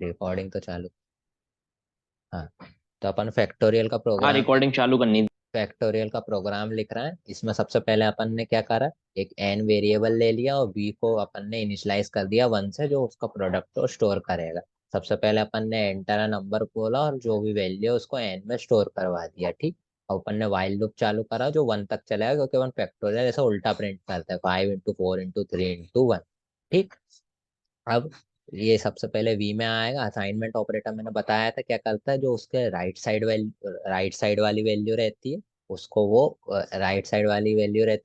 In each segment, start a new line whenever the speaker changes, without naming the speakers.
Recording तो चालू। हाँ, तो अपन फैक्टोरियल का
हाँ,
प्रोग्राम
रिकॉर्डिंग चालू करनी।
लिख रहे हैं। इसमें सबसे पहले अपन ने क्या करा, एक एन वेरिएबल ले लिया और वी को अपन ने इनिशियलाइज कर दिया 1 से, जो उसका प्रोडक्ट को स्टोर करेगा। सबसे पहले अपन ने एंटर अ नंबर बोला और जो भी वैल्यू है उसको एन में स्टोर करवा दिया। ठीक। और अपन ने वाइल लूप चालू करा जो 1 तक चलेगा, क्योंकि अपन फैक्टोरियल ऐसा उल्टा प्रिंट करते हैं, 5 into 4 into 3 into 1। ठीक। अब ये सबसे पहले वी में आएगा। असाइनमेंट ऑपरेटर मैंने बताया था क्या करता है, जो उसके राइट साइड वाली वैल्यू रहती है उसको वो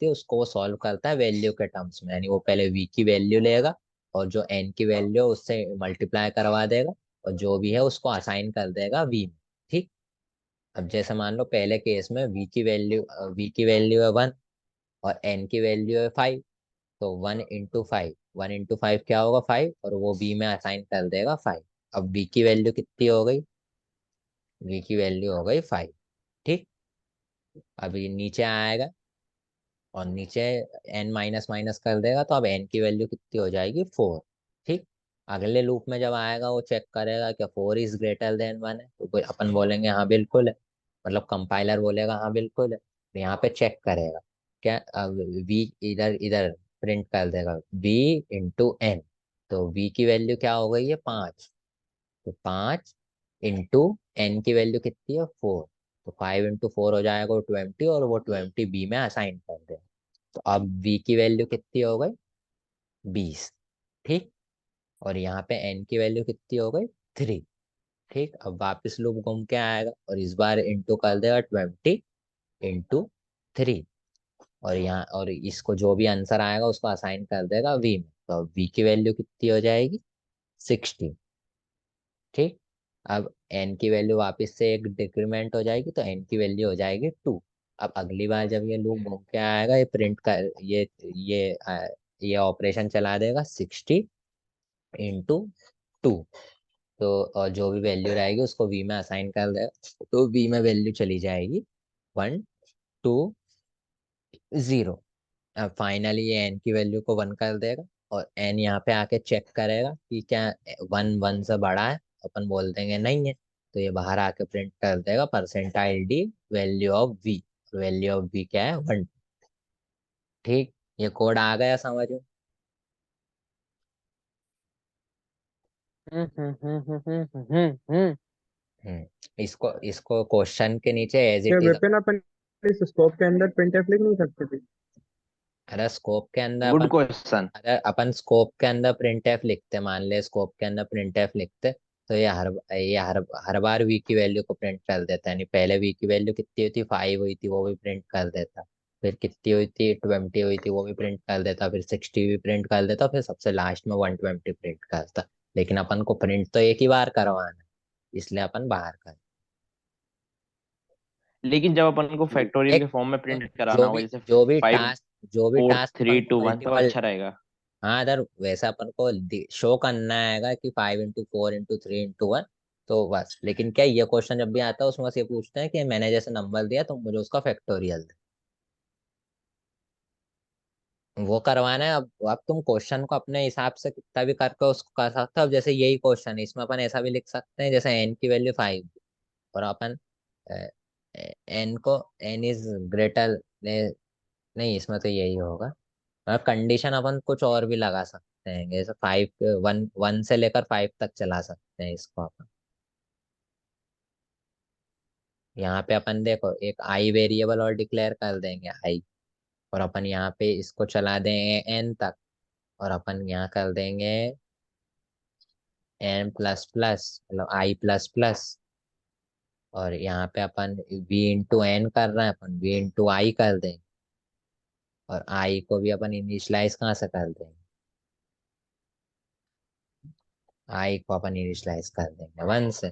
उसको वो सॉल्व करता है वैल्यू के टर्म्स में। यानी वो पहले वी की वैल्यू लेगा और जो एन की वैल्यू है उससे मल्टीप्लाई करवा देगा और जो भी है उसको असाइन कर देगा वी में। ठीक। अब जैसे मान लो पहले केस में वी की वैल्यू है 1 और एन की वैल्यू है 5। तो 1 into 5 क्या होगा, 5, और वो बी में असाइन कर देगा 5। अब बी की वैल्यू कितनी हो गई, बी की वैल्यू हो गई 5। ठीक। अभी नीचे आएगा और नीचे एन माइनस माइनस कर देगा, तो अब एन की वैल्यू कितनी हो जाएगी, 4। ठीक। अगले लूप में जब आएगा वो चेक करेगा क्या 4 is greater than 1 है, तो अपन बोलेंगे हाँ बिल्कुल है, मतलब कंपाइलर बोलेगा हाँ बिल्कुल है। तो यहाँ पे चेक करेगा क्या, वी इधर इधर प्रिंट कर देगा b/n। तो v की वैल्यू क्या हो गई है, 5। तो 5 into n की वैल्यू कितनी है, 4। तो 5 into 4 हो जाएगा 20, और वो 20 बी में असाइन कर दे। तो अब v की वैल्यू कितनी हो गई, 20। ठीक। और यहाँ पे n की वैल्यू कितनी हो गई, 3। ठीक। अब वापस लूप घूम के आएगा और इस बार इंटू कर देगा 20 into 3। और यहाँ और इसको जो भी आंसर आएगा उसको असाइन कर देगा वी में। तो वी की वैल्यू कितनी हो जाएगी, 60। ठीक। अब एन की वैल्यू वापस से एक डिक्रीमेंट हो जाएगी, तो एन की वैल्यू हो जाएगी 2। अब अगली बार जब ये लूप घूम के आएगा ये प्रिंट कर ये ऑपरेशन चला देगा 60 into 2। तो और जो भी वैल्यू रहेगी उसको वी में असाइन कर देगा, तो वी में वैल्यू चली जाएगी 1 2 0। अब फाइनली ये एन की वैल्यू को 1 कर देगा और एन यहाँ पे आके चेक करेगा कि क्या 1 1 से बड़ा है, अपन बोल देंगे नहीं है, तो ये बाहर आके प्रिंट कर देगा %d value of v. Value of v क्या है, 1। ठीक। ये कोड आ गया समझ में। इसको इसको क्वेश्चन के नीचे एज
क्या
इट इज।
विपिन अपन इस स्कोप के अंदर प्रिंटफ लिख नहीं सकते थे?
अरे स्कोप के अंदर
गुड
अपन
क्वेश्चन।
अगर अपन स्कोप के अंदर प्रिंटफ लिखते, मान ले स्कोप के अंदर प्रिंटफ लिखते, तो ये हर बार वी की वैल्यू को प्रिंट कर देता है। यानी पहले वी की वैल्यू कितनी हुई थी, 5 हुई थी, वो भी प्रिंट कर देता। फिर कितनी हुई थी, 20 हुई थी, वो भी प्रिंट कर देता। फिर 60 भी प्रिंट कर देता, फिर सबसे लास्ट में 120 प्रिंट करता। लेकिन अपन को प्रिंट तो एक ही बार करवाना है, इसलिए अपन बाहर कर।
लेकिन जब अपन को फैक्टोरियल के
एक
फॉर्म में
तो
प्रिंट कराना होगा, जैसे फाइव
जो भी
फोर
टास्क अपन
थ्री
को
टू वन तो
मल्टीपल,
अच्छा रहेगा।
हाँ अगर वैसा अपन को शो करना है कि 5 into 4 into 3 into 1, तो बस। लेकिन क्या ये क्वेश्चन जब भी आता है उसमें बस ये पूछते हैं कि मैंने जैसे नंबर दिया तो मुझे उसका फैक्टोरियल दे। वो करवाना है। अब तुम क्वेश्चन को अपने हिसाब से कितना भी करके उसको कर सकते हो। अब जैसे यही क्वेश्चन है, इसमें अपन ऐसा भी लिख सकते हैं जैसे एन की वैल्यू 5 और अपन एन को एन इज ग्रेटर, नहीं इसमें तो यही होगा। कंडीशन अपन कुछ और भी लगा सकते हैं, जैसे 1 से लेकर 5 तक चला सकते हैं इसको अपन। यहाँ पे अपन देखो एक आई वेरिएबल और डिक्लेयर कर देंगे आई, और अपन यहाँ पे इसको चला देंगे एन तक, और अपन यहाँ कर देंगे एन प्लस प्लस, मतलब i++। और यहाँ पे अपन v/n कर रहे हैं, अपन v/i कर देंगे। और आई को भी अपन इनिशलाइज कहाँ से कर देंगे, आई को अपन इनिशलाइज कर देंगे 1 से,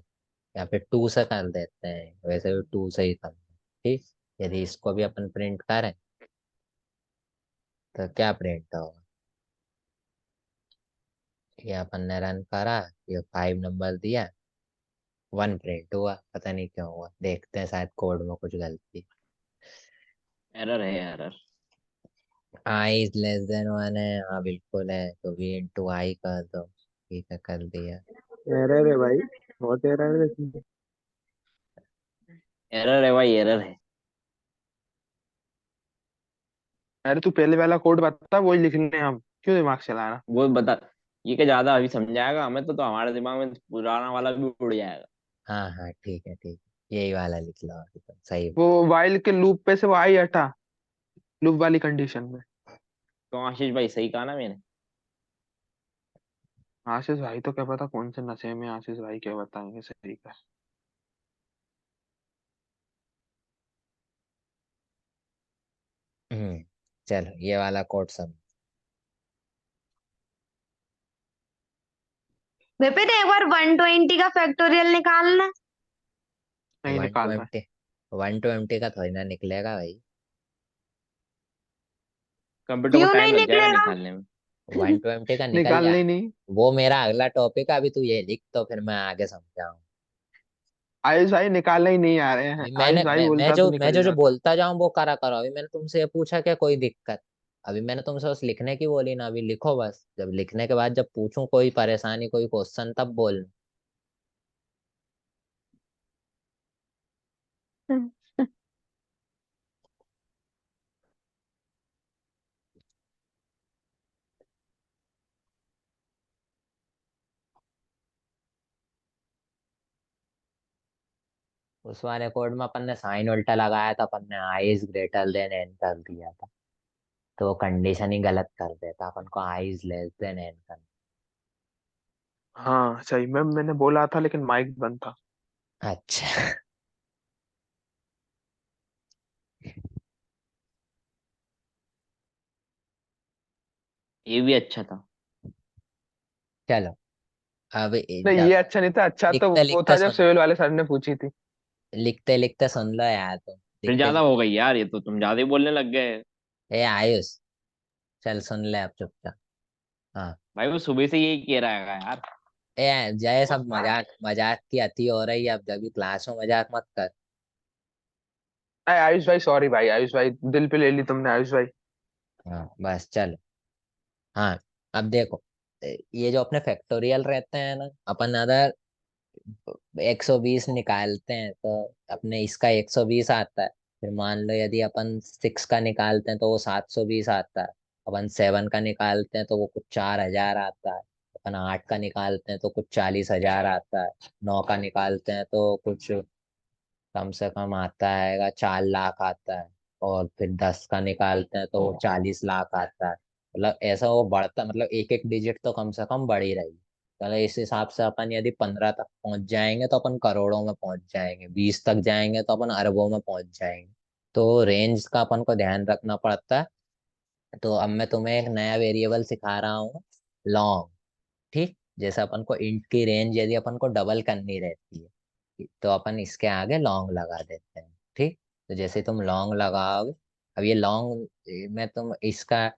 या फिर 2 से कर देते हैं, वैसे भी 2 से ही करते हैं। ठीक। यदि इसको भी अपन प्रिंट करें तो क्या प्रिंट होगा, ये अपन ने रन करा, ये 5 नंबर दिया, 1 प्रिंट हुआ। पता नहीं क्यों हुआ, देखते हैं शायद कोड में कुछ गलती।
एरर है, एरर।
i < <1 है, हाँ बिल्कुल है, तो v/i कर दो। ठीक है, कर दिया।
एरर है भाई, बहुत एरर है इसमें।
एरर है भाई, एरर है।
अरे तू पहले वाला कोड बता, वही लिखने हैं हम, क्यों दिमाग चलाना।
वो बता। ये क्या ज्यादा अभी समझाएगा हमें, तो हमारे दिमाग में पुराना वाला भी उड़ जाएगा।
हाँ हाँ ठीक है ठीक है, यही वाला लिख लो अभी तो सही।
वो वाइल के लूप पे से वो आई हटा, लूप वाली कंडीशन में।
तो आशीष भाई सही कहा ना मैंने?
आशीष भाई तो क्या पता कौन से नशे में, आशीष भाई क्या बताएंगे सही का।
चलो ये वाला कोड सब।
विपिन एक बार 120 का फैक्टोरियल निकालना।
नहीं
वन
निकाल रहा।
ट्वेंटी 120 का थोड़ी ना निकलेगा भाई।
कंप्यूटर को
क्यों नहीं
टाइम लग जाएगा
निकलेगा?
निकालने में।
120 का निकल
निकालना
जाए।
ही नहीं।
वो मेरा अगला टॉपिक है, अभी तू ये लिख तो फिर मैं आगे समझाऊँ।
आयुष भाई निकालना ही नहीं आ रहे हैं,
अभी
आयुष भाई बोलता तो
मैं
निकल
जो
जाता।
बोलता जाऊं वो करा करो। अभी मैंने तुमसे ये पूछा क्या कोई दिक्कत? अभी मैंने तुमसे बस लिखने की बोली ना, अभी लिखो बस, जब लिखने के बाद जब पूछूं कोई परेशानी कोई क्वेश्चन तब बोल। उस वाले कोड में अपन ने साइन उल्टा लगाया था, अपन ने I is greater than N कर दिया था, तो वो कंडीशन ही गलत कर देता, अपन को आई इज लेस देन एन कर।
हाँ सही, मैंने बोला था लेकिन माइक बंद था।
अच्छा।
ये भी अच्छा था।
चलो अब
नहीं
जब
ये अच्छा नहीं था, अच्छा तो
लिखते
वो
लिखते
था जब
सुन,
सिविल वाले सर ने पूछी थी।
लिखते लिखते सुन लो यार तुम।
फिर
लिखते
ज्यादा हो
लिखते।
गई यार, ये तो तुम ज्यादा ही बोलने लग गए।
ए आयुष, चल सुन ले अब चुपचाप। हाँ।
भाई वो सुबह से यही कह रहा है यार।
ए जय, सब मजाक मजाक की अति हो रही है, अब जब भी क्लास में मजाक मत कर।
अरे आयुष भाई सॉरी भाई, आयुष भाई दिल पे ले ली तुमने आयुष भाई।
हाँ बस चल। हाँ अब देखो, ये जो अपने फैक्टोरियल रहते हैं ना, अपन अगर 120 निकालते हैं तो अपने इसका 120 आता है। फिर मान लो यदि अपन 6 का निकालते हैं तो वो 720 आता है। अपन 7 का निकालते हैं तो वो कुछ 4,000 आता है। अपन 8 का निकालते हैं तो कुछ 40,000 आता है। 9 का निकालते हैं तो कुछ कम से कम आता है 4 लाख आता है। और फिर 10 का निकालते हैं तो वो 40 लाख आता है। मतलब ऐसा वो बढ़ता, मतलब एक एक डिजिट तो कम से कम बढ़ ही रही। चलो इस हिसाब से अपन यदि 15 तक पहुंच जाएंगे तो अपन करोड़ों में पहुंच जाएंगे, 20 तक जाएंगे तो अपन अरबों में पहुंच जाएंगे। तो रेंज का अपन को ध्यान रखना पड़ता है। तो अब मैं तुम्हें एक नया वेरिएबल सिखा रहा हूँ, लॉन्ग। ठीक, जैसे अपन को इंट की रेंज यदि अपन को डबल करनी रहती है तो अपन इसके आगे लॉन्ग लगा देते हैं। ठीक, तो जैसे तुम लॉन्ग लगाओगे, अब ये लॉन्ग में तुम इसका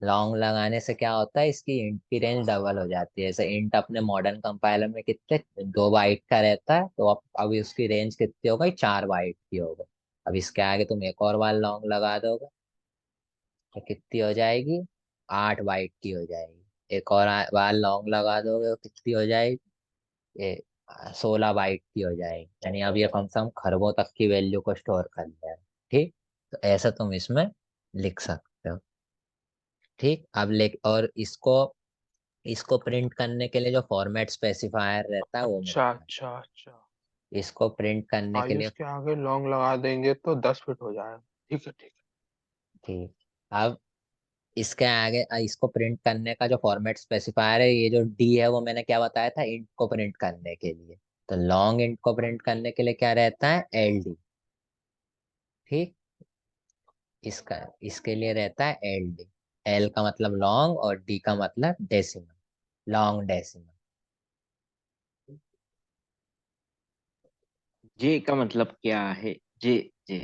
लॉन्ग लगाने से क्या होता है, इसकी इंट की रेंज डबल हो जाती है। जैसे इंट अपने मॉडर्न कंपाइलर में कितने 2 बाइट का रहता है, तो अब अभी उसकी रेंज कितनी हो गई, 4 बाइट की हो गई। अब इसके आगे तुम एक और बार लॉन्ग लगा दोगे तो कितनी हो जाएगी, 8 बाइट की हो जाएगी। एक और बार लॉन्ग लगा दोगे तो कितनी हो जाएगी, ये 16 बाइट की हो जाएगी। यानी अब ये कम से कम खरबों तक की वैल्यू को स्टोर कर लिया है। ठीक, तो ऐसा तुम इसमें लिख सकते हो। ठीक, अब ले और इसको इसको प्रिंट करने के लिए जो फॉर्मेट स्पेसिफायर रहता है वो मैं
अच्छा
बता,
अच्छा अच्छा।
इसको प्रिंट करने के
आयुष
लिए।
के आगे लॉन्ग लगा देंगे तो 10 फीट हो जाएगा। ठीक है ठीक
ठीक, अब इसके आगे इसको प्रिंट करने का जो फॉर्मेट स्पेसिफायर है, ये जो डी है वो मैंने क्या बताया था, इंट को प्रिंट करने के लिए। तो लॉन्ग इंट को प्रिंट करने के लिए क्या रहता है, एल डी। ठीक, इसका इसके लिए रहता है एल डी। एल का मतलब लॉन्ग और डी का मतलब डेसिमल, लॉन्ग डेसिमल।
जे का मतलब क्या है? जे। जे।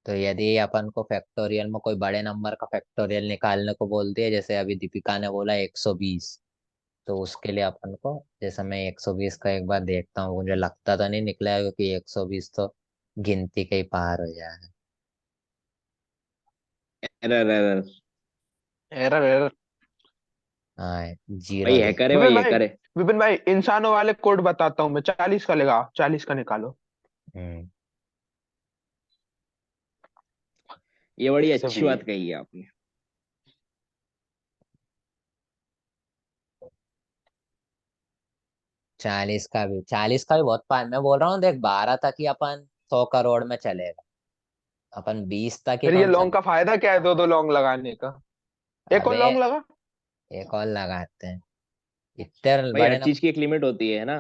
तो यदि अपन को फैक्टोरियल में कोई बड़े नंबर का फैक्टोरियल निकालने को बोल दिया, जैसे अभी दीपिका ने बोला 120, तो उसके लिए अपन को, जैसे मैं 120 का एक बार देखता हूँ, मुझे लगता तो नहीं निकला है क्योंकि 120 तो गिनती के ही पार हो जाएगा।
Error error.
है। Error error.
हाँ,
भाई
0 दे।
हैकर है,
विपिन
भाई
भाई,
हैकर है।
विपिन भाई इंसानों वाले कोड बताता हूँ मैं, 40 का लेगा, 40 का निकालो।
हम्म
ये बड़ी अच्छी
सभी
बात कही है आपने।
40 का भी बहुत पार। मैं बोल रहा हूँ देख, 12 तक ही अपन 100 करोड़ में चलेगा। अपन 20 तक ही
फिर
तो
ये
हम
लॉन्ग
चल।
का फायदा क्या है, दो दो लॉन्ग लगाने का? एक और
अबे
लॉन्ग लगा।
एक और लगाते हैं, इतने
भाई
बड़े
हर
ना।
चीज की एक लिमिट होती है ना।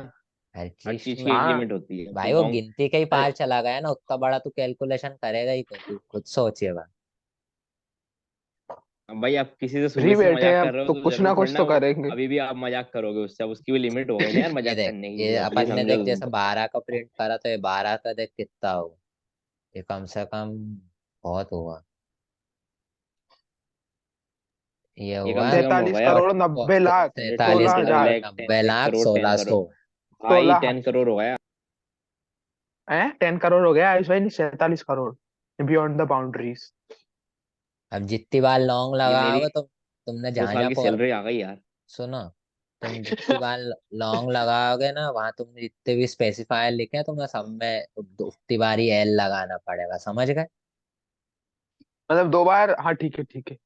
हर
हर
चीज
चीज की एक
हाँ
लिमिट होती है, तो
भाई वो
लॉन्ग।
गिनती के ही
अरे
पार चला गया ना, उतना बड़ा तू कैलकुलेशन करेगा ही, तो तू खुद सोचिए बा।
अब भाई आप किसी से
फ्री
सुबह से
बैठे
मजाक
हैं
कर
अब
रहे हो
तो
तो
कुछ
जरूरी
ना
थोड़ी
कुछ
ना
तो
वो
करेंगे।
अभी भी आप मजाक करोगे उससे। अब उसकी भी लिमिट हो गई ना यार
ये
मजाक
देख,
करने की,
ये
अब ये
अपन ने
समझो
देख
तुम
जैसे
तो।
12 का प्रिंट करा, तो ये 12 का देख कितना हुआ। ये कम से कम बहुत हुआ। ये
ये
हुआ
कम से कम हो
43
गया
करोड़ 90 लाख,
43
सोलह
43
हजार
लाख
90 लाख
10 करोड़
1600।
भाई
16
10 करोड़ हो गया।
है। 10 करोड़ हो गया आयुष भाई, नहीं 47 करोड़, बियॉन्ड द बाउंड्रीज।
अब जितनी बार लॉन्ग
ये मेरी
लगाओगे तो तुमने
2
जहां
साल
जहां
की
फॉर
सैलरी आ गई यार।
सुनो, तुम जितनी बार लॉन्ग लगाओगे ना, वहां तुमने जितने भी स्पेसिफायर लिखे हैं तुम्हें सब में उतनी बार ही एल लगाना पड़ेगा, समझ गए?
मतलब 2 बार, हाँ ठीक है ठीक है।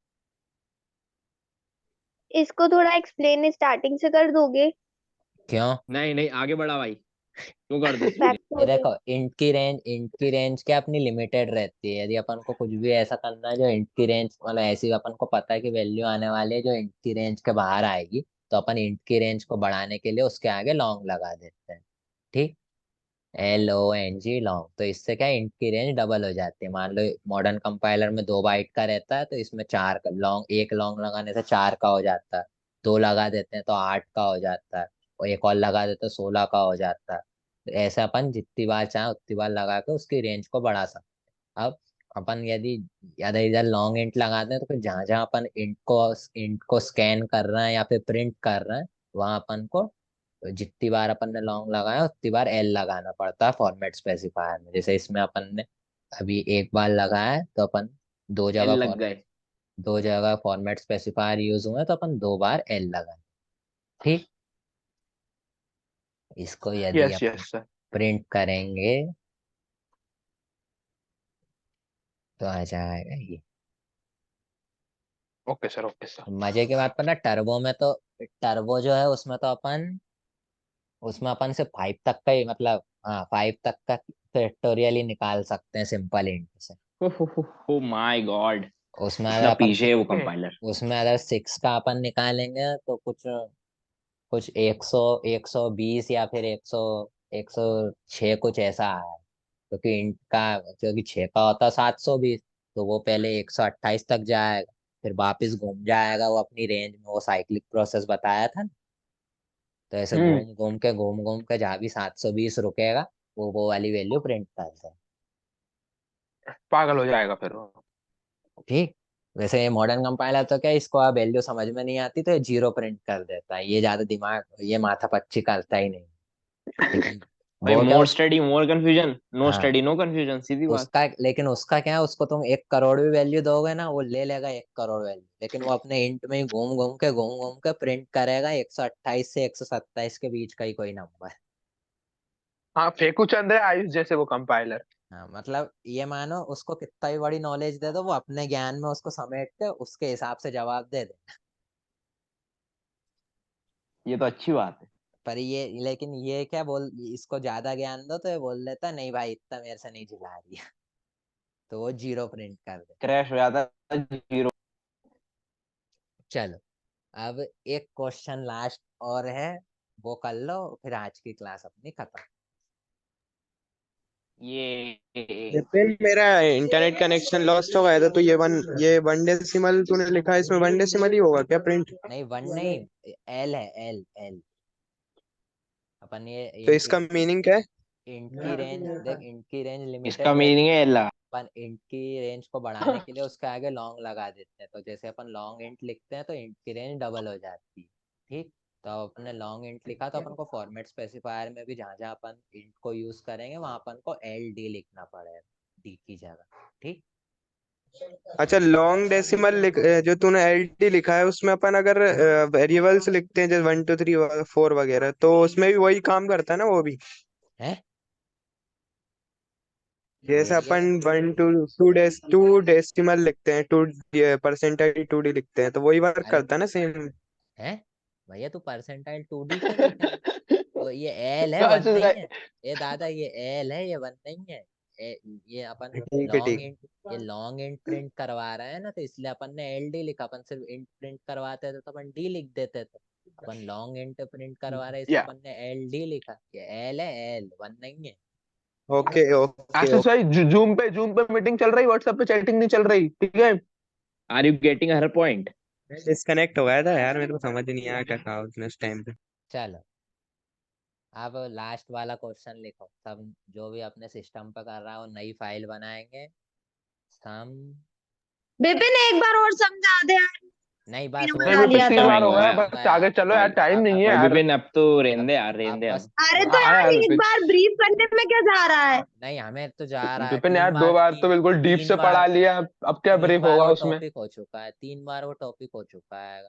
इसको थोड़ा एक्सप्लेन स्टार्टिंग से कर दोगे?
क्यों?
नहीं नहीं, आगे बढ़ा भाई, क्यों कर दो एक्सप्लेन।
ये
फैक्टोरियल।
देखो, इंट की रेंज क्या अपनी लिमिटेड रहती है। यदि अपन को कुछ भी ऐसा करना है जो इंट की रेंज, मतलब ऐसी अपन को पता है कि वैल्यू आने वाली है जो इंट की रेंज के बाहर आएगी, तो अपन इंट की रेंज को बढ़ाने के लिए उसके आगे लॉन्ग लगा देते हैं। ठीक, LONG लॉन्ग। तो इससे क्या इंट की रेंज डबल हो जाती है। मान लो मॉडर्न कंपाइलर में 2 बाइट का रहता है, तो इसमें 4 लॉन्ग, एक लॉन्ग लगाने से 4 का हो जाता है। 2 लगा देते हैं तो 8 का हो जाता है, और एक और लगा देते हैं 16 का हो जाता है। तो ऐसे अपन जितनी बार चाहे उतनी बार लगा के उसकी रेंज को बढ़ा सकते हैं। अब अपन यदि इधर इधर लॉन्ग इंट लगाते हैं, तो फिर जहां जहां अपन इंट को स्कैन कर रहे हैं या फिर प्रिंट कर रहे हैं, वहां अपन को जितनी बार अपन ने लॉन्ग लगाया उतनी बार एल लगाना पड़ता है फॉर्मेट स्पेसिफायर में। जैसे इसमें अपन ने अभी एक बार लगाया है, तो अपन दो
एल
जगह
लग
फॉर्मेट
गए।
दो जगह फॉर्मेट स्पेसिफायर यूज हुए, तो अपन 2 बार एल लगाए। ठीक, इसको यदि
यस
अपन
यस सर।
प्रिंट करेंगे तो आ जाएगा ये।
Okay sir, okay sir.
मजे की बात पर ना, टर्बो में तो, टर्बो जो है उसमें तो उसमें अपन सिर्फ 5 तक का ही, मतलब हाँ 5 तक का फैक्टोरियल ही निकाल सकते हैं सिंपल इंट से।
ओ माय गॉड,
उसमें अगर
इतना
अपन
पीछे है वो
ओके।
कंपाइलर।
उसमें अगर 6 का अपन निकालेंगे तो कुछ कुछ 120 या फिर 106 कुछ ऐसा है। क्योंकि इंट का, क्योंकि 6 का होता है 720, तो वो पहले 128 तक जाएगा, फिर वापस घूम जाएगा वो अपनी रेंज में। वो साइक्लिक प्रोसेस बताया था ना। तो ऐसे
हम्म।
घूम घूम के जहाँ भी 720 रुकेगा, वो वाली वैल्यू प्रिंट करता है।
पागल हो जाएगा फिर वो।
ठीक, वैसे ये मॉडर्न कंपाइलर तो क्या, इसको आप वैल्यू समझ में नहीं आती तो ये 0 प्रिंट कर देता है। ये ज्यादा दिमाग, ये माथा पच्ची करता ही नहीं। लेकिन
भाई
वो क्या
more study more confusion, no
हाँ,
स्टडी नो कंफ्यूजन, सीधी बात।
उसका क्या है, उसको तुम 1 करोड़ भी वैल्यू दोगे ना, वो ले लेगा 1 करोड़ वैल्यू, लेकिन वो अपने इंट में ही घूम घूम के प्रिंट करेगा 128 से 127 के बीच का ही कोई नंबर।
हाँ, फेकू चंद है आयुष जैसे वो कंपाइलर।
हाँ, मतलब ये मानो उसको कितना भी बड़ी नॉलेज दे दो, वो अपने ज्ञान में उसको समेट के उसके हिसाब से जवाब दे दे।
ये तो अच्छी बात है।
पर ये, लेकिन ये क्या बोल, इसको ज्यादा ज्ञान दो तो ये बोल देता नहीं भाई इतना मेरे से नहीं झिला रही है। तो वो 0 प्रिंट कर दे।
क्रैश हो जाता है 0।
चलो, अब एक क्वेश्चन लास्ट और है, वो कर लो, फिर आज की क्लास अपनी खत्म।
ये
विपिन, मेरा इंटरनेट कनेक्शन लॉस्ट हो गया था, तो ये वन डेसिमल तूने लिखा है, इसमें वन डेसिमल ही होगा क्या प्रिंट?
नहीं, 1 नहीं, एल है, एल एल। अपन ये
तो इसका मीनिंग क्या है?
इंट की रेंज देख, इंट की रेंज
इसका
लिमिटेड
मीनिंग
रहती
है
है।
एला।
अपन इंट की रेंज को बढ़ाने के लिए उसके आगे लॉन्ग लगा देते हैं, तो जैसे अपन लॉन्ग इंट लिखते हैं तो इंट की रेंज डबल हो जाती है। ठीक, तो अपने लॉन्ग इंट लिखा, तो अपन को फॉर्मेट स्पेसिफायर में भी जहाँ जहाँ अपन इंट को यूज करेंगे वहां अपन को LD लिखना पड़ेगा, डी की जगह। ठीक,
अच्छा, लॉन्ग डेसिमल जो तूने LD लिखा है उसमें अपन अगर वेरिएबल्स लिखते हैं जैसे 1 2 3 4 वगैरह, तो उसमें भी वही काम करता है ना वो भी?
है
जैसे अपन
वेरिएबल
2 डेसिमल लिखते हैं, 2% 2D लिखते हैं, तो वही वर्क
अरे
करता है ना सेम?
है भैया, तू परसेंटाइल 2D क्यों लिखेगा? तो ये एल है, वन
आशीष
नहीं
भाई,
है। ये दादा ये एल है, ये वन नहीं है। ये अपन
ठीक है,
लॉन्ग
ठीक।
इंट ये लॉन्ग इंट प्रिंट करवा रहे हैं ना, तो इसलिए अपन ने एल डी लिखा। अपन सिर्फ इंट प्रिंट करवाते थे तो अपन डी लिख देते थे। अपन लॉन्ग इंट प्रिंट करवा रहे हैं इसलिए
या
अपन ने एल डी लिखा। ये एल है, एल वन नहीं है।
ओके, ओके,
आशीष
ओके।
भाई, जूम पे मीटिंग चल रही, व्हाट्सएप पे चैटिंग नहीं चल रही, ठीक है?
आर यू गेटिंग हर पॉइंट?
डिस्कनेक्ट हो गया था यार, मेरे को समझ ही नहीं आया क्या कहा उसने उस टाइम पे।
चलो अब लास्ट वाला क्वेश्चन लिखो। सब जो भी अपने सिस्टम पे कर रहा है वो नई फाइल बनाएंगे। सम
विपिन एक बार और समझा दे यार,
नहीं,
मैंने
बस वो
नहीं
बता
विपिन,
दिया
समझ
तीन
था।
बार
में
हो गया,
आया।
तो
बस
यार
आगे चलो यार,
भाई
टाइम नहीं है
अब
भाई
यार।
विपिन, अब तो
अब
रहने यार,
अब
रहने
बस
अब।
अरे तो
हाँ
यार
यार
एक
विपिन।
बार ब्रीफ करने में क्या जा रहा है?
नहीं, हमें तो जा रहा है
विपिन
तीन
यार,
बार।
2 बार तो बिल्कुल डीप
तीन
से
बार
पढ़ा लिया, अब क्या
तीन
ब्रीफ
बार
होगा
वो
उसमें?
टॉपिक हो चुका है। 3 बार वो टॉपिक हो चुका है।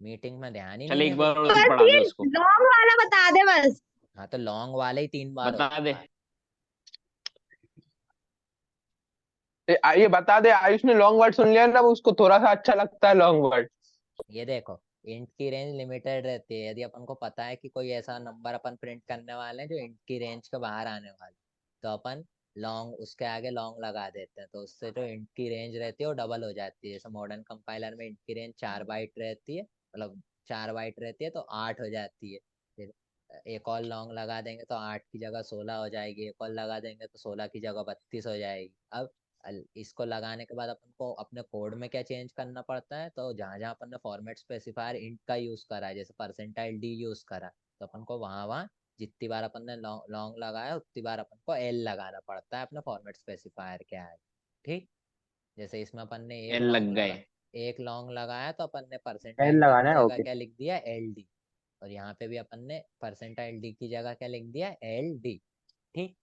मीटिंग में ध्यान ही
चल
नहीं है
एक
फिर
बार
तो।
और तू
बस
पढ़ा
ये
दे उसको।
लॉन्ग वाला बता दे बस।
हाँ, तो लॉन्ग वाले ही 3 बार हो
बता दे।
चुका है।
ये बता दे, आयुष ने लॉन्ग वर्ड सुन लिया ना, उसको थोड़ा सा अच्छा लगता है लॉन्ग वर्ड।
ये देखो, इंट की रेंज लिमिटेड रहती है। यदि अपन को पता है कि कोई ऐसा नंबर अपन प्रिंट करने वाले हैं जो इंट की रेंज के बाहर आने वाला, तो अपन लॉन्ग उसके आगे लॉन्ग लगा देते हैं। तो उससे जो इंट की रेंज रहती है वो डबल हो जाती है। जैसे मॉडर्न कंपाइलर में इंट की रेंज 4 बाइट रहती है, मतलब 4 बाइट रहती है तो 8 हो जाती है। फिर एक और लॉन्ग लगा देंगे तो 8 की जगह 16 हो जाएगी। एक और लगा देंगे तो 16 की जगह 32 हो जाएगी। अब इसको लगाने के बाद अपन को अपने कोड में क्या चेंज करना पड़ता है, तो जहां जहां अपन ने फॉर्मेट स्पेसिफायर इंट का यूज करा है, जैसे परसेंटाइल डी यूज करा, तो अपन को वहां वहां जितनी बार अपन ने लॉन्ग लगाया उतनी बार अपन को एल लगाना पड़ता है अपना फॉर्मेट स्पेसिफायर क्या है। ठीक। जैसे इसमें अपन ने
एल लग गए।
एक लॉन्ग लगाया तो अपन ने
एल
परसेंटाइल डी
लगाना
की
है,
जगह
ओके।
क्या लिख दिया, एल डी। और यहाँ पे भी अपन ने परसेंटाइल डी की जगह क्या लिख दिया, एल डी। ठीक।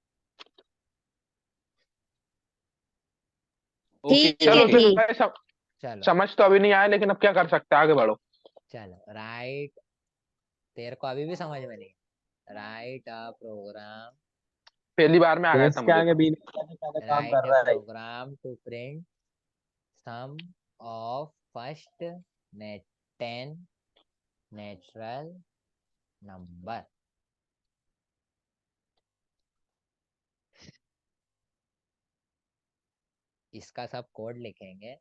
ओके
ठीक है
चलो फिर
ओके।
ठीक।
भाई,
चलो
समझ तो अभी नहीं आया, लेकिन अब क्या कर सकते हैं, आगे बढ़ो।
चलो राइट। तेरे को अभी भी समझ में नहीं? राइट अ प्रोग्राम
पहली बार में आ गया था
देश के
मुझे
आगे
तो।
बीच में पहले काम
राइट
कर
अ
रहा है।
Program to print sum of first net 10 natural number. इसका सब कोड लिखेंगे।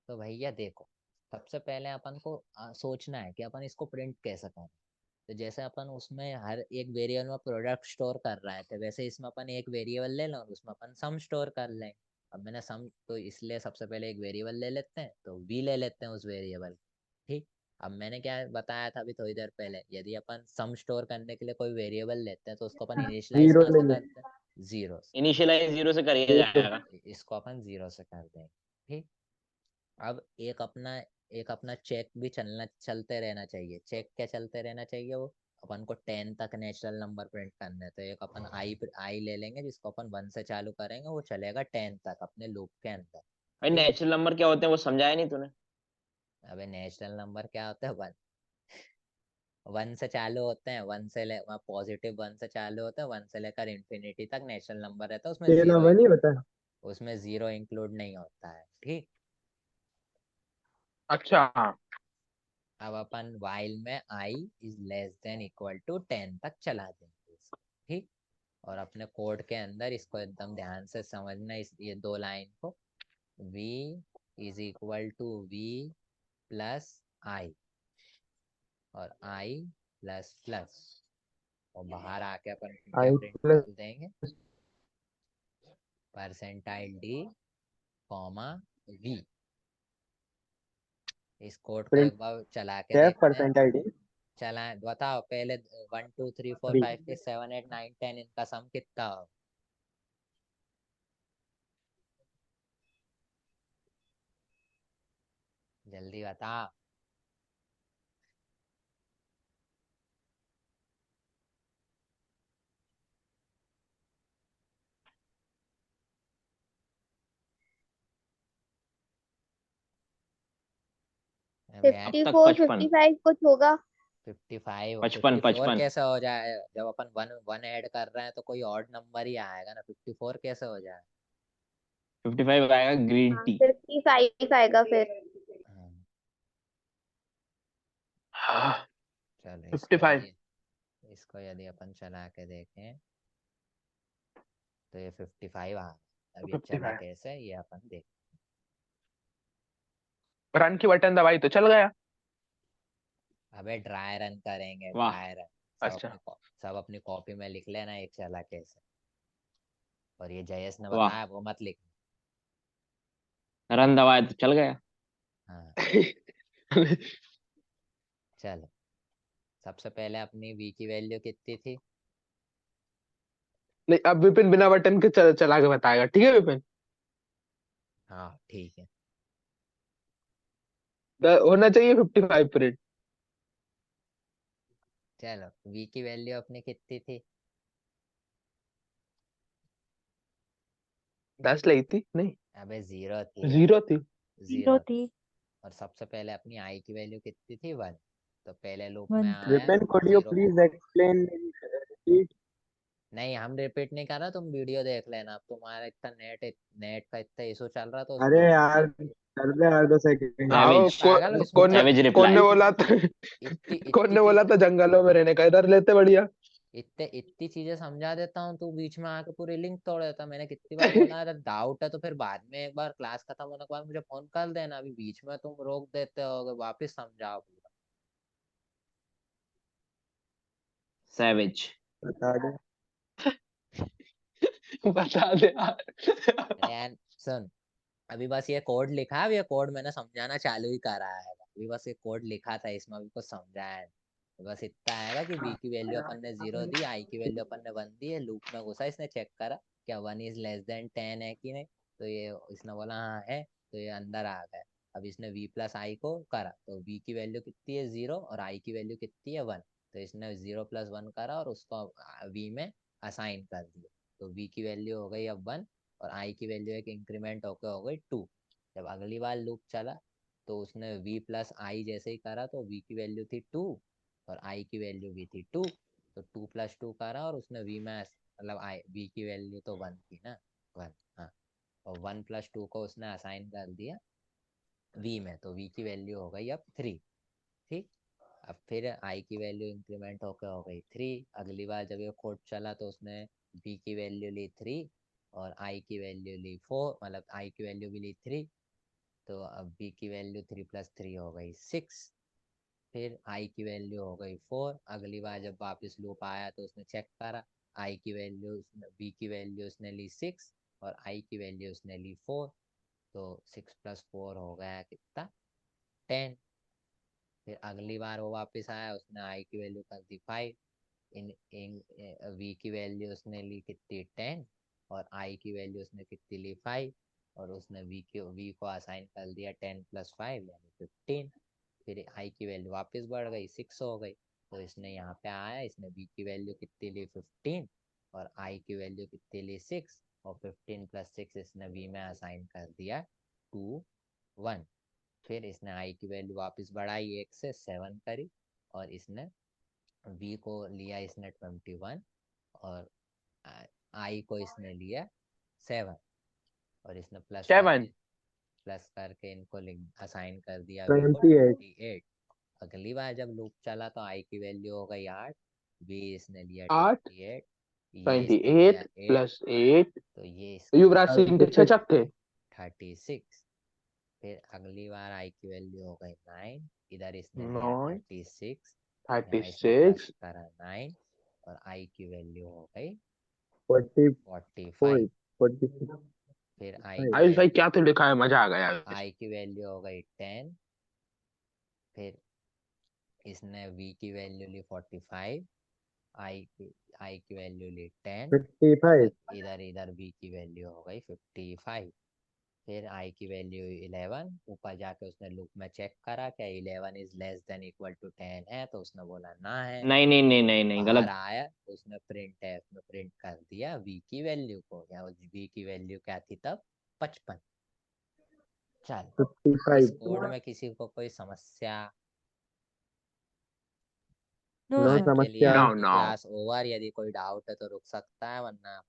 तो भैया देखो, सबसे पहले अपन को सोचना है कि अपन इसको प्रिंट कैसे करें। तो जैसे अपन उसमें हर एक वेरिएबल में प्रोडक्ट स्टोर कर रहे थे, वैसे इसमें अपन एक वेरिएबल ले लें और उसमें अपन सम स्टोर कर लें। अब मैंने सम तो इसलिए सबसे पहले एक वेरिएबल ले लेते हैं, तो वी ले लेते हैं उस वेरिएबल। ठीक। अब मैंने क्या बताया था अभी थोड़ी देर पहले, यदि अपन सम स्टोर करने के लिए कोई वेरिएबल लेते हैं तो उसको अपन इनिशियलाइज
जीरो
कहाँ
ले
से
लो।
करते हैं, जीरो से।
इनिशियलाइज जीरो से करिए
जीरो।
जाएगा।
इसको अपन जीरो से कर देंगे। ठीक। अब एक अपना चेक भी चलते रहना चाहिए। चेक क्या चलते रहना चाहिए? वो अपन को 10 तक नेचुरल नंबर प्रिंट करना है, तो एक अपन आई ले लेंगे जिसको अपन 1 से चालू करेंगे, वो चलेगा 10 तक अपने लूप के अंदर।
भाई
ठीक।
नेचुरल नंबर क्या होते हैं वो समझाया नहीं तूने?
अबे नेचुरल नंबर क्या होता है? 1 से चालू होते हैं, पॉजिटिव 1 से चालू होते हैं, 1 से लेकर इन्फिनिटी तक नेचुरल नंबर रहता है। उसमें
तेरा
जीरो
बनी बता।
उसमें जीरो इंक्लूड नहीं होता है। ठीक।
अच्छा हाँ।
अब अपन वाइल में i is less than equal to 10 तक चला देंगे। ठीक। और अपने कोड के अंदर इसको एकदम ध्यान से समझना, ये 2 लाइन को। v is equal to v plus i, और i प्लस प्लस, और बाहर आके अपन क्या
आई
प्रिंट
प्लस।
कर देंगे, परसेंटाइल डी कॉमा v। इस कोड को
प्रिंट
एक बार चला के
है
देखते हैं।
Percent ID.
चला बताओ पहले, 1 2 3 4
अभी
5 6 7 8 9 10 इनका सम कितना हो? जल्दी बता। अबे यार,
अब तक
54
55।
55 कुछ होगा।
55
55
54
55।
कैसे हो जाए? जब अपन वन वन ऐड कर रहे हैं तो कोई ऑड नंबर ही आएगा ना, 54 कैसे हो जाए?
55 आएगा ग्रीन
हाँ
टी।
55 आएगा फिर।
हाँ,
हाँ,
चलो
55।
इसको यदि अपन चला के देखें तो ये 55 आ, अब ये चला
55
कैसे ये अपन देख।
रन की बटन दबाई तो चल गया।
अबे ड्राई रन करेंगे,
वाह।
Dry run.
अच्छा
सब अपनी कॉपी में लिख लेना एक चला कैसे। और ये जयेश ने
वाह,
बताया वो मत लिख।
रन दबाए तो चल गया।
हाँ चलो, सबसे पहले अपनी v की वैल्यू कितनी थी?
नहीं, अब विपिन बिना बटन के चला के बताएगा, ठीक है विपिन?
हाँ ठीक है।
होना चाहिए 55 प्रिंट।
चलो v की वैल्यू अपनी कितनी थी?
10 ली थी नहीं,
अबे 0 थी।
0 थी।
0 थी। और सबसे पहले अपनी i की वैल्यू कितनी थी? 1। तो पहले लूप में आया
Vipin could you
0।
please explain repeat?
नहीं, हम रिपीट नहीं कर रहा, तुम वीडियो देख लेना। अब तुम्हारा इतना नेट का इतना इशू चल रहा तो
अरे
उसको
यार कर दे यार 2 सेकंड।
हाँ
अबे पागल हो इसमें क्या?
सैवेज
कौन ने
रिप्लाई।
बोला था?
इतनी
कौन
इतनी
ने बोला
चीज,
था जंगलों में रहने का? इधर लेते बढ़िया।
इतनी चीजें समझा देता हूँ, तू बीच में आके पूरी लिंक तोड़ देता। मैंने कितनी बार बोला है, डाउट है तो फिर बाद में एक बार क्लास खत्म होने के बाद मुझे फोन कर देना। अभी बीच में तुम रोक देते हो, वापस समझाओ पूरा।
सैवेज।
बता दे।
बता दे यार।
अरे यार सुन, अभी बस ये कोड लिखा है, अब ये कोड मैंने समझाना चालू ही करा है। अभी बस ये कोड लिखा था, इसमें अभी कुछ समझाया है। तो बस इतना आएगा कि v की वैल्यू अपन ने 0 दी, i की वैल्यू अपन ने 1 दी है। लूप में घुसा, इसने चेक करा क्या 1 इज लेस देन 10 है कि नहीं। तो ये इसने बोला हाँ है, तो ये अंदर आ गया। अब इसने v प्लस आई को करा तो v की वैल्यू कितनी है? 0। और i की वैल्यू कितनी है? 1। तो इसने 0 प्लस 1 करा और उसको v में असाइन कर दिया। तो v की वैल्यू हो गई अब 1, और i की वैल्यू एक इंक्रीमेंट होकर हो गई 2। जब अगली बार लूप चला तो उसने v प्लस आई जैसे ही करा तो v की वैल्यू थी 2 और i की वैल्यू भी थी 2। तो 2 प्लस 2 करा और उसने v में मतलब i v की वैल्यू तो 1 थी ना, 1। हाँ, और 1 प्लस 2 को उसने असाइन कर दिया v में, तो v की वैल्यू हो गई अब 3। ठीक। अब फिर i की वैल्यू इंक्रीमेंट होकर हो गई 3। अगली बार जब ये कोड चला तो उसने v की वैल्यू ली 3 और i की वैल्यू ली 4, मतलब i की वैल्यू भी ली 3। तो अब b की वैल्यू 3 प्लस 3 हो गई 6। फिर i की वैल्यू हो गई 4। अगली बार जब वापस लूप आया तो उसने चेक करा, i की वैल्यू b की वैल्यू उसने ली 6 और i की वैल्यू उसने ली 4। तो 6 प्लस 4 हो गया कितना? 10। फिर अगली बार वो वापस आया, उसने i की वैल्यू कर दी 5। इन v की वैल्यू उसने ली कितनी? 10। और i की वैल्यू उसने कितनी ली? 5। और उसने v को असाइन कर दिया 10 प्लस 5 यानी 15। फिर i की वैल्यू वापस बढ़ गई 6 हो गई। तो इसने यहाँ पे आया, इसने v की वैल्यू कितनी ली? 15। और i की वैल्यू कितनी ली? 6। और 15 प्लस 6 इसने v में असाइन कर दिया 2 1। फिर इसने i की वैल्यू वापस बढ़ाई 1 से 7 करी। और इसने v को लिया इसने 21 और i को इसने लिया 7। और इसने प्लस
7।
करके इनको असाइन कर दिया v को
28।
28। अगली बार जब लूप चला तो i की वैल्यू हो गई 8, v इसने लिया
8
28, ये इसने लिया
28
8।
प्लस 8।
तो ये इसका हो
युवराज
गया
सिंह के 6 छक्के।
36। फिर अगली बार i की वैल्यू हो गई 9, इधर इसने लिया
9
36, यहाँ इसने प्लस
36
करा 9 और i की वैल्यू हो गई
44
45।
46।
फिर i की
आयुष भाई
वैल्यू
क्या तो लिखा है, मजा आ गया।
i की वैल्यू हो गई 10। फिर इसने v की वैल्यू ली 45, i की वैल्यू ली 10।
55।
इधर इधर v की वैल्यू हो गई 55। फिर i की वैल्यू 11। ऊपर जाके उसने लूप में चेक करा क्या 11 is less than equal to 10 है, तो उसने बोला ना है।
नहीं नहीं नहीं नहीं नहीं,
बाहर
गलत।
आया तो उसने प्रिंट है, उसने प्रिंट कर दिया v की वैल्यू को, या v की वैल्यू क्या थी तब? 55। चल,
55।
इस कोड में किसी को कोई समस्या?
नो
चलिए
समस्या।
No,
अपनी
no.
Class over. यदि कोई डाउट है तो रुक सकता है, वरना